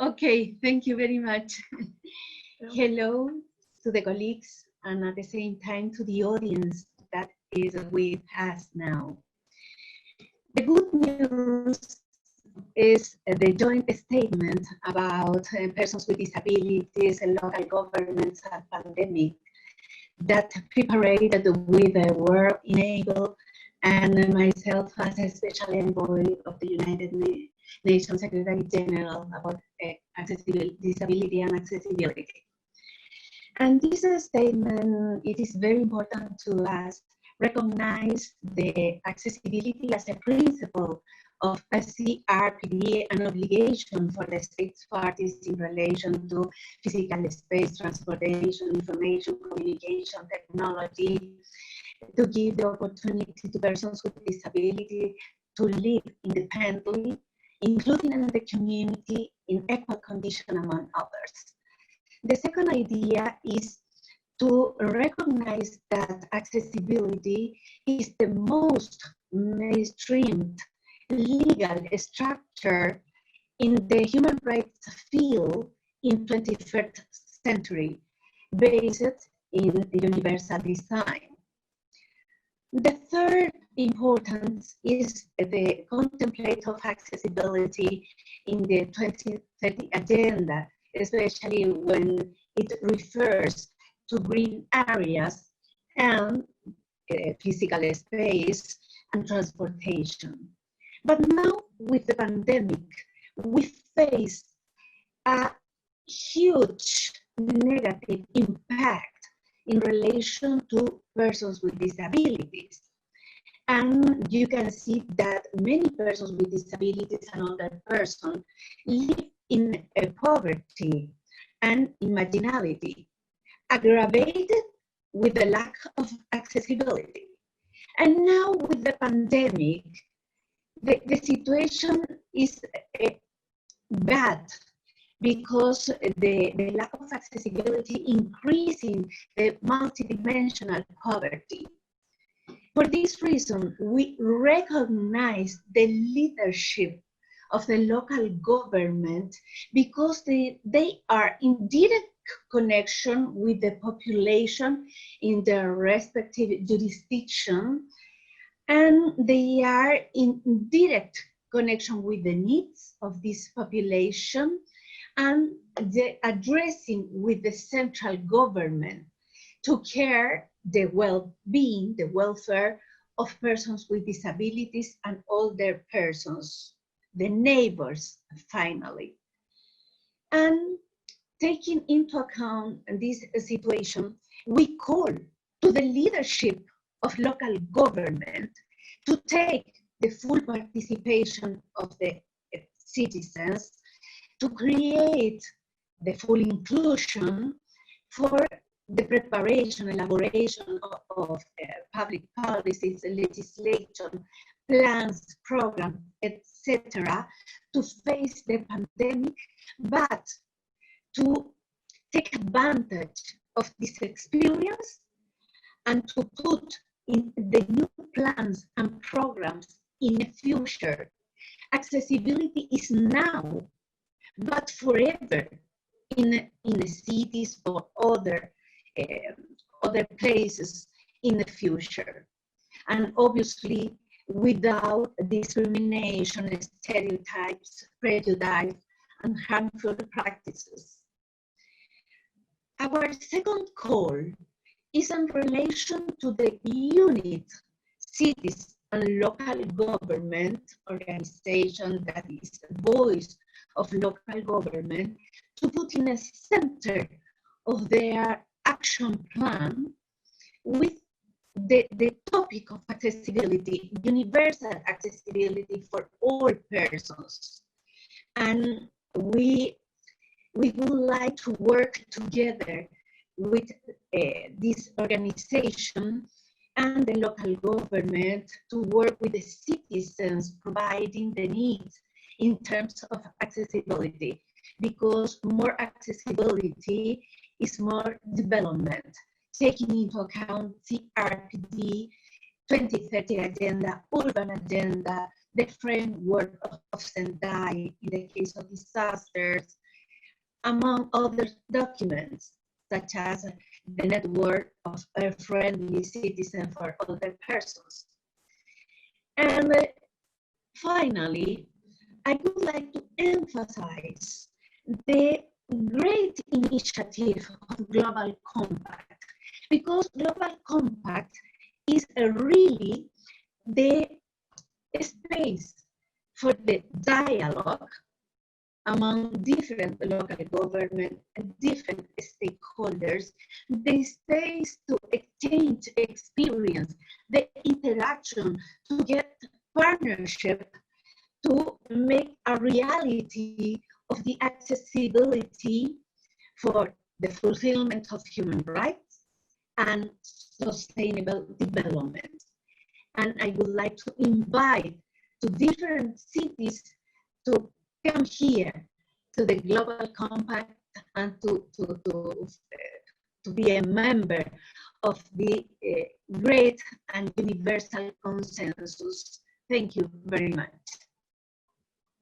Okay, thank you very much. Hello to the colleagues and at the same time to the audience that is with us now. The good news is the joint statement about persons with disabilities and local governments and pandemic that prepared with the work enable and myself as a special envoy of the United Nations Secretary General about disability and accessibility. And this statement, it is very important to us, recognize the accessibility as a principle of a CRPD, an obligation for the states parties in relation to physical space, transportation, information, communication, technology, to give the opportunity to persons with disability to live independently, including in the community in equal condition among others. The second idea is to recognize that accessibility is the most mainstreamed legal structure in the human rights field in 21st century, based in universal design. The third importance is the contemplate of accessibility in the 2030 agenda, especially when it refers to green areas and physical space and transportation. But now with the pandemic, we face a huge negative impact in relation to persons with disabilities. And you can see that many persons with disabilities and older persons live in poverty and marginality, aggravated with the lack of accessibility. And now with the pandemic, the situation is bad because the lack of accessibility increasing the multidimensional poverty. For this reason, we recognize the leadership of the local government because they are in direct connection with the population in their respective jurisdiction, and they are in direct connection with the needs of this population and the addressing with the central government to care the well-being, the welfare of persons with disabilities and older persons, the neighbors, finally. And taking into account this situation, we call to the leadership of local government to take the full participation of the citizens to create the full inclusion for the preparation, elaboration of public policies, legislation, plans, programs, etc., to face the pandemic, but to take advantage of this experience and to put in the new plans and programs in the future. Accessibility is now, but forever in the cities or other places in the future. And obviously, without discrimination, stereotypes, prejudice, and harmful practices. Our second call is in relation to the unit, cities, and local government organization that is the voice of local government to put in the center of their action plan with the topic of accessibility, universal accessibility for all persons. And we would like to work together with this organization and the local government to work with the citizens, providing the needs in terms of accessibility, because more accessibility is more development, taking into account CRPD, 2030 agenda, urban agenda, the framework of Sendai in the case of disasters, among other documents, such as the network of a friendly citizen for older persons. And finally, I would like to emphasize the great initiative of Global Compact, because Global Compact is really the space for the dialogue among different local government and different stakeholders, the space to exchange experience, the interaction, to get partnership, to make a reality of the accessibility for the fulfillment of human rights and sustainable development. And I would like to invite to different cities to come here to the Global Compact and to be a member of the great and universal consensus. Thank you very much.